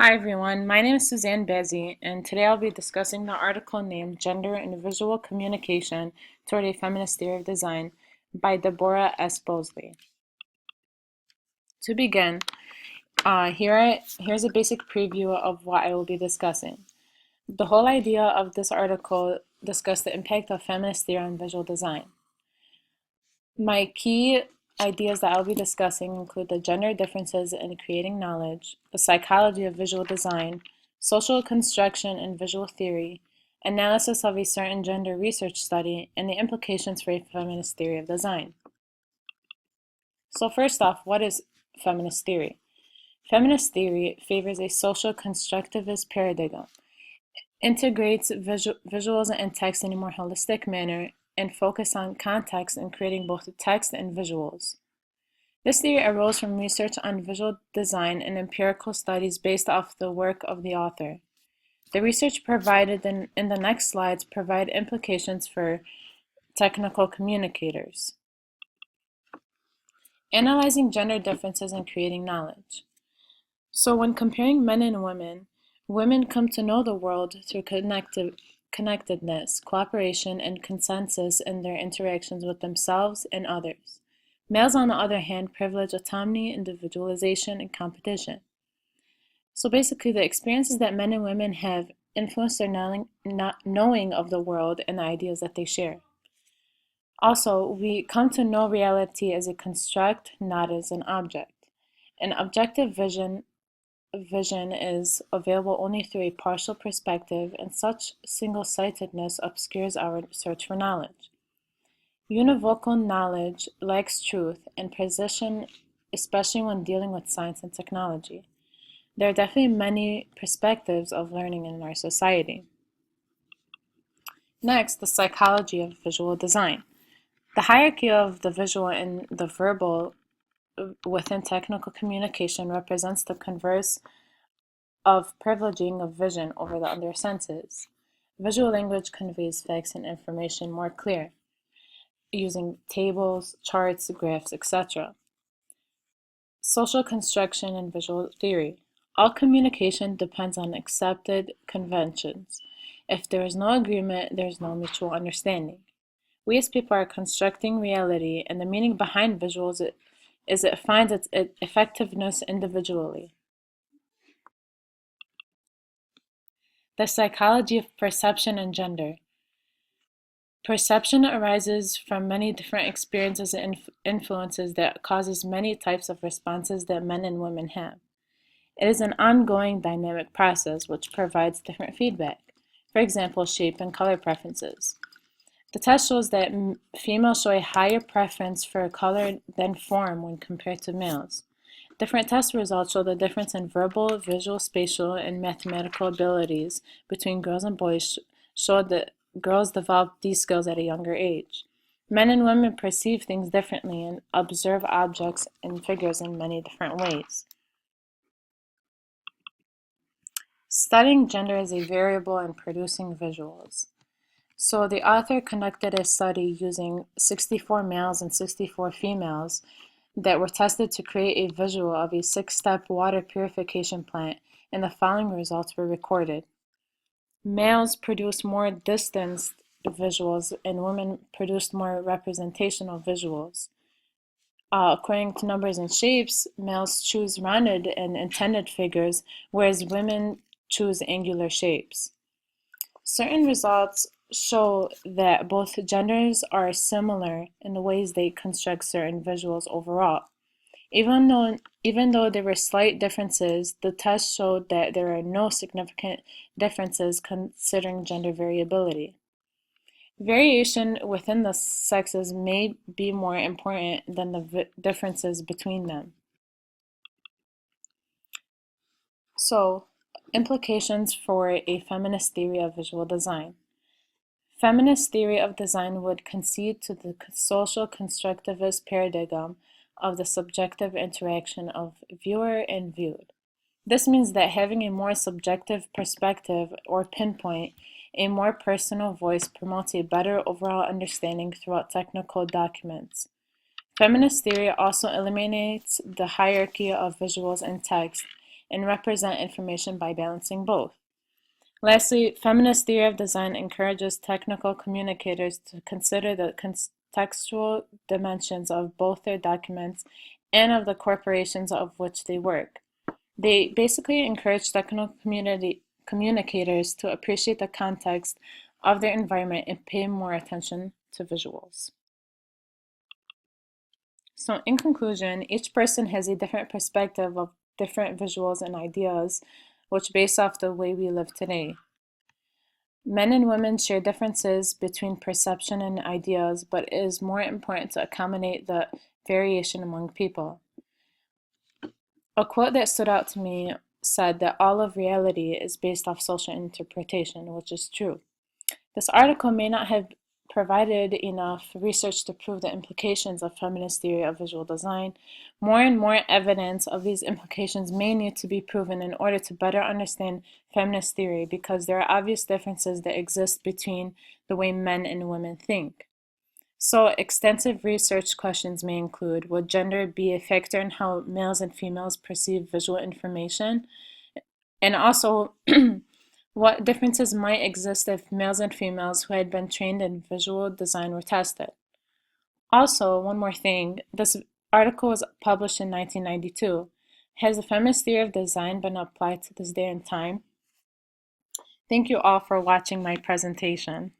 Hi everyone, my name is Suzanne Bazzi, and today I'll be discussing the article named Gender and Visual Communication Toward a Feminist Theory of Design by Deborah S. Bosley. To begin, here's a basic preview of what I will be discussing. The whole idea of this article discussed the impact of feminist theory on visual design. My key ideas that I'll be discussing include the gender differences in creating knowledge, the psychology of visual design, social construction and visual theory, analysis of a certain gender research study, and the implications for a feminist theory of design. So first off, what is feminist theory? Feminist theory favors a social constructivist paradigm, integrates visuals and text in a more holistic manner, and focus on context in creating both text and visuals. This theory arose from research on visual design and empirical studies based off the work of the author. The research provided in the next slides provide implications for technical communicators. Analyzing gender differences and creating knowledge. So when comparing men and women come to know the world through connectedness, cooperation, and consensus in their interactions with themselves and others. Males, on the other hand, privilege autonomy, individualization, and competition. So basically, the experiences that men and women have influence their knowing of the world and the ideas that they share. Also, we come to know reality as a construct, not as an object. An objective vision is available only through a partial perspective, and such single-sightedness obscures our search for knowledge. Univocal knowledge lacks truth and precision, especially when dealing with science and technology. There are definitely many perspectives of learning in our society. Next, the psychology of visual design. The hierarchy of the visual and the verbal within technical communication represents the converse of privileging of vision over the other senses. Visual language conveys facts and information more clear, using tables, charts, graphs, etc. Social construction and visual theory. All communication depends on accepted conventions. If there is no agreement, there is no mutual understanding. We as people are constructing reality, and the meaning behind visuals is it finds its effectiveness individually. The psychology of perception and gender. Perception arises from many different experiences and influences that causes many types of responses that men and women have. It is an ongoing dynamic process which provides different feedback. For example, shape and color preferences. The test shows that females show a higher preference for color than form when compared to males. Different test results show the difference in verbal, visual, spatial, and mathematical abilities between girls and boys show that girls develop these skills at a younger age. Men and women perceive things differently and observe objects and figures in many different ways. Studying gender as a variable in producing visuals. So the author conducted a study using 64 males and 64 females that were tested to create a visual of a 6-step water purification plant, and the following results were recorded. Males produced more distanced visuals, and women produced more representational visuals. According to numbers and shapes, males choose rounded and intended figures, whereas women choose angular shapes. Certain results show that both genders are similar in the ways they construct certain visuals overall. Even though there were slight differences, the test showed that there are no significant differences considering gender variability. Variation within the sexes may be more important than the differences between them. So, implications for a feminist theory of visual design. Feminist theory of design would concede to the social constructivist paradigm of the subjective interaction of viewer and viewed. This means that having a more subjective perspective or pinpoint, a more personal voice promotes a better overall understanding throughout technical documents. Feminist theory also eliminates the hierarchy of visuals and text and represent information by balancing both. Lastly, feminist theory of design encourages technical communicators to consider the contextual dimensions of both their documents and of the corporations of which they work. They basically encourage technical communicators to appreciate the context of their environment and pay more attention to visuals. So in conclusion, each person has a different perspective of different visuals and ideas, which base off the way we live today. Men and women share differences between perception and ideas, but it is more important to accommodate the variation among people. A quote that stood out to me said that all of reality is based off social interpretation, which is true. This article may not have provided enough research to prove the implications of feminist theory of visual design. More and more evidence of these implications may need to be proven in order to better understand feminist theory, because there are obvious differences that exist between the way men and women think. So extensive research questions may include: would gender be a factor in how males and females perceive visual information? And also, what differences might exist if males and females who had been trained in visual design were tested? Also, one more thing, this article was published in 1992. Has the feminist theory of design been applied to this day and time? Thank you all for watching my presentation.